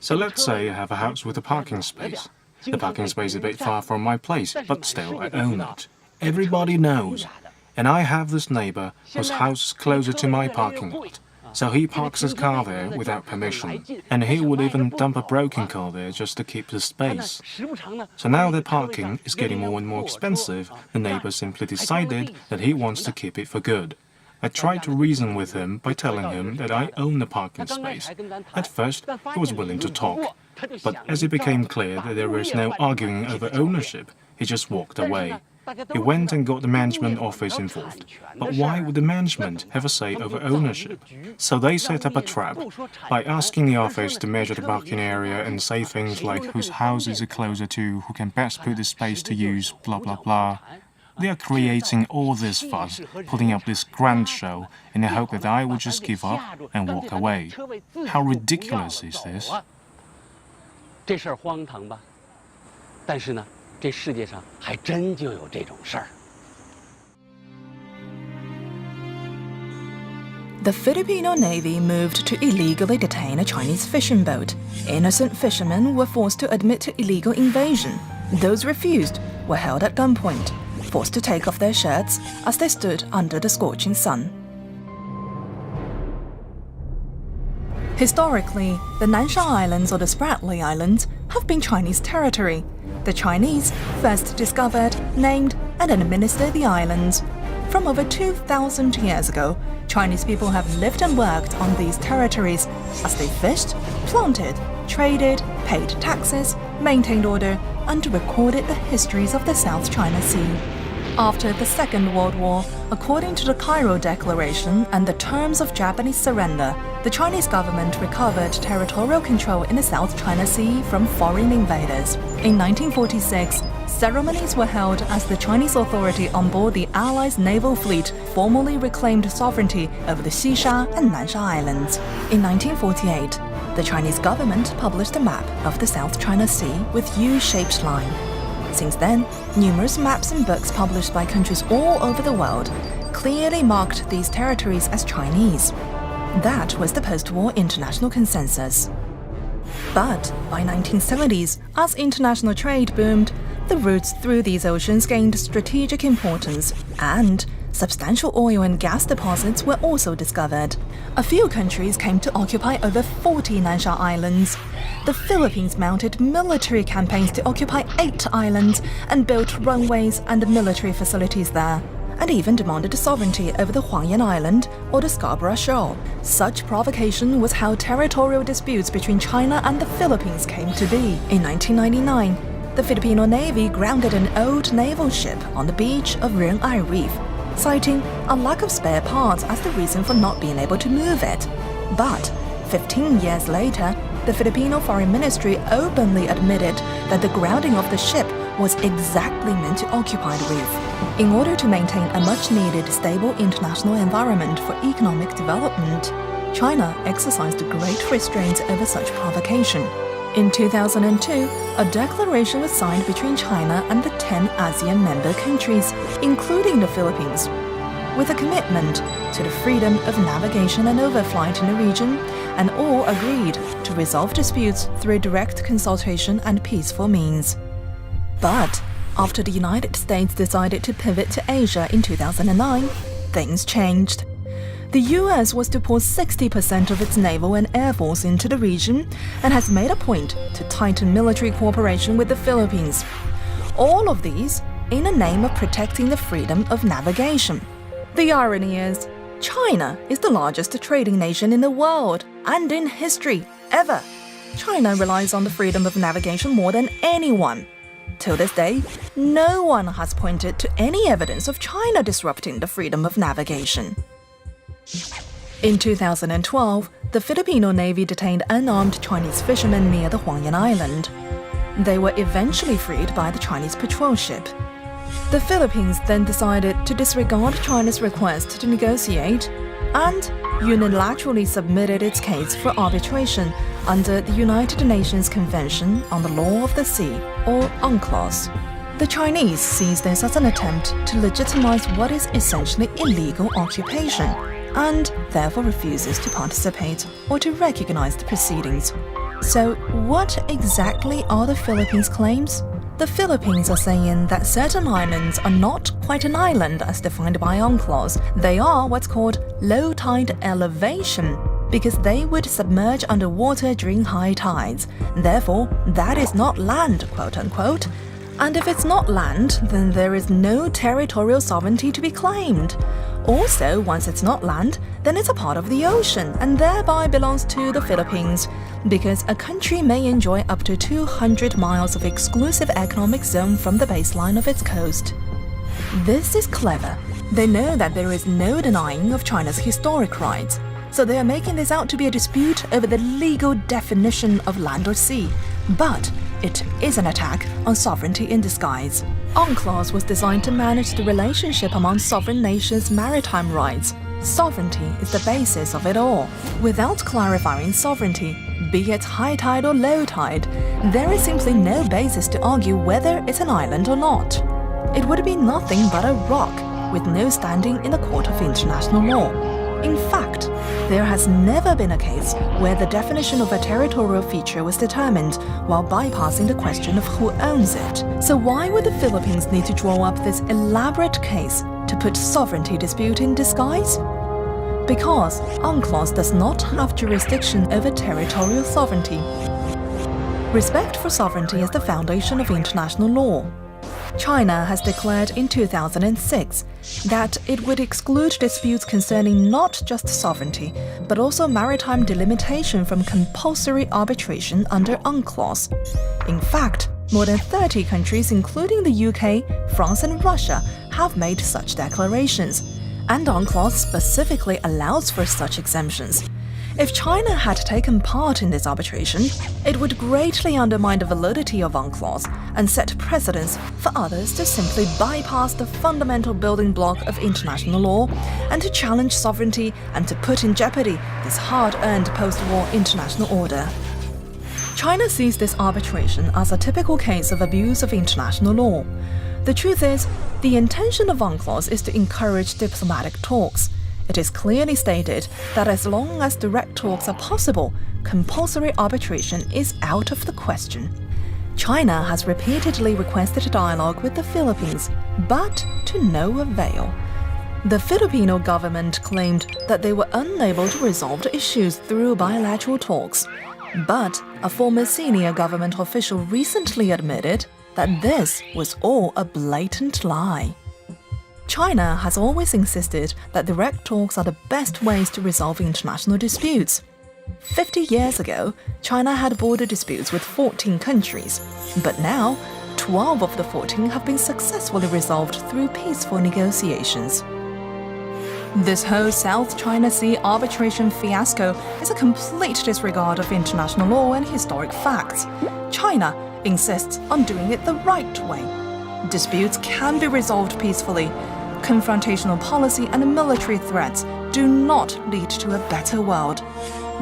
So let's say I have a house with a parking space. The parking space is a bit far from my place, but still I own it. Everybody knows. And I have this neighbor whose house is closer to my parking lot. So he parks his car there without permission, and he would even dump a broken car there just to keep the space. So now that parking is getting more and more expensive, the neighbor simply decided that he wants to keep it for good. I tried to reason with him by telling him that I own the parking space. At first, he was willing to talk, but as it became clear that there was no arguing over ownership, he just walked away. He went and got the management office involved. But why would the management have a say over ownership? So they set up a trap by asking the office to measure the parking area and say things like whose house is it closer to, who can best put the space to use, blah blah blah. They are creating all this fuss, putting up this grand show in the hope that I would just give up and walk away. How ridiculous is this? 这事儿荒唐吧？但是呢，这世界上还真就有这种事儿。 The Filipino Navy moved to illegally detain a Chinese fishing boat. Innocent fishermen were forced to admit to illegal invasion. Those refused were held at gunpoint, forced to take off their shirts as they stood under the scorching sun. Historically, the Nansha Islands or the Spratly Islands have been Chinese territory. The Chinese first discovered, named, and administered the islands. From over 2,000 years ago, Chinese people have lived and worked on these territories as they fished, planted, traded, paid taxes, maintained order, and recorded the histories of the South China Sea. After the Second World War, according to the Cairo Declaration and the terms of Japanese surrender, the Chinese government recovered territorial control in the South China Sea from foreign invaders. In 1946, ceremonies were held as the Chinese authority on board the Allies' naval fleet formally reclaimed sovereignty over the Xisha and Nansha Islands. In 1948, the Chinese government published a map of the South China Sea with U-shaped line. Since then, numerous maps and books published by countries all over the world clearly marked these territories as Chinese. That was the post-war international consensus. But by 1970s, as international trade boomed, the routes through these oceans gained strategic importance, and substantial oil and gas deposits were also discovered. A few countries came to occupy over 40 Nansha Islands. The Philippines mounted military campaigns to occupy 8 islands and built runways and military facilities there, and even demanded sovereignty over the Huangyan Island or the Scarborough Shoal. Such provocation was how territorial disputes between China and the Philippines came to be. In 1999, the Filipino Navy grounded an old naval ship on the beach of Renai Reef, citing a lack of spare parts as the reason for not being able to move it. But 15 years later, the Filipino Foreign Ministry openly admitted that the grounding of the ship was exactly meant to occupy the reef. In order to maintain a much-needed stable international environment for economic development, China exercised great restraints over such provocation. In 2002, a declaration was signed between China and the 10 ASEAN member countries, including the Philippines, with a commitment to the freedom of navigation and overflight in the region, and all agreed to resolve disputes through direct consultation and peaceful means. But after the United States decided to pivot to Asia in 2009, things changed. The US was to pour 60% of its naval and air force into the region and has made a point to tighten military cooperation with the Philippines. All of these in the name of protecting the freedom of navigation. The irony is, China is the largest trading nation in the world and in history ever. China relies on the freedom of navigation more than anyone. Till this day, no one has pointed to any evidence of China disrupting the freedom of navigation. In 2012, the Filipino Navy detained unarmed Chinese fishermen near the Huangyan Island. They were eventually freed by the Chinese patrol ship. The Philippines then decided to disregard China's request to negotiate and unilaterally submitted its case for arbitration under the United Nations Convention on the Law of the Sea, or UNCLOS. The Chinese sees this as an attempt to legitimize what is essentially illegal occupation, and therefore refuses to participate or to recognize the proceedings. So, what exactly are the Philippines' claims? The Philippines are saying that certain islands are not quite an island as defined by UNCLOS. They are what's called low tide elevation, because they would submerge underwater during high tides. Therefore, that is not land, quote unquote. And if it's not land, then there is no territorial sovereignty to be claimed. Also, once it's not land, then it's a part of the ocean and thereby belongs to the Philippines, because a country may enjoy up to 200 miles of exclusive economic zone from the baseline of its coast. This is clever. They know that there is no denying of China's historic rights, so they are making this out to be a dispute over the legal definition of land or sea. But it is an attack on sovereignty in disguise. UNCLOS was designed to manage the relationship among sovereign nations' maritime rights. Sovereignty is the basis of it all. Without clarifying sovereignty, be it high tide or low tide, there is simply no basis to argue whether it's an island or not. It would be nothing but a rock, with no standing in the court of international law. In fact, there has never been a case where the definition of a territorial feature was determined while bypassing the question of who owns it. So why would the Philippines need to draw up this elaborate case to put sovereignty dispute in disguise? Because UNCLOS does not have jurisdiction over territorial sovereignty. Respect for sovereignty is the foundation of international law. China has declared in 2006 that it would exclude disputes concerning not just sovereignty, but also maritime delimitation from compulsory arbitration under UNCLOS. In fact, more than 30 countries, including the UK, France and Russia, have made such declarations, and UNCLOS specifically allows for such exemptions. If China had taken part in this arbitration, it would greatly undermine the validity of UNCLOS and set precedents for others to simply bypass the fundamental building block of international law and to challenge sovereignty and to put in jeopardy this hard-earned post-war international order. China sees this arbitration as a typical case of abuse of international law. The truth is, the intention of UNCLOS is to encourage diplomatic talks. It is clearly stated that as long as direct talks are possible, compulsory arbitration is out of the question. China has repeatedly requested a dialogue with the Philippines, but to no avail. The Filipino government claimed that they were unable to resolve the issues through bilateral talks. But a former senior government official recently admitted that this was all a blatant lie. China has always insisted that direct talks are the best ways to resolve international disputes. 50 years ago, China had border disputes with 14 countries, but now 12 of the 14 have been successfully resolved through peaceful negotiations. This whole South China Sea arbitration fiasco is a complete disregard of international law and historic facts. China insists on doing it the right way. Disputes can be resolved peacefully. Confrontational policy and military threats do not lead to a better world.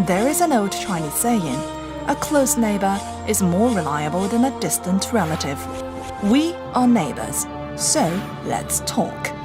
There is an old Chinese saying, a close neighbor is more reliable than a distant relative. We are neighbors, so let's talk.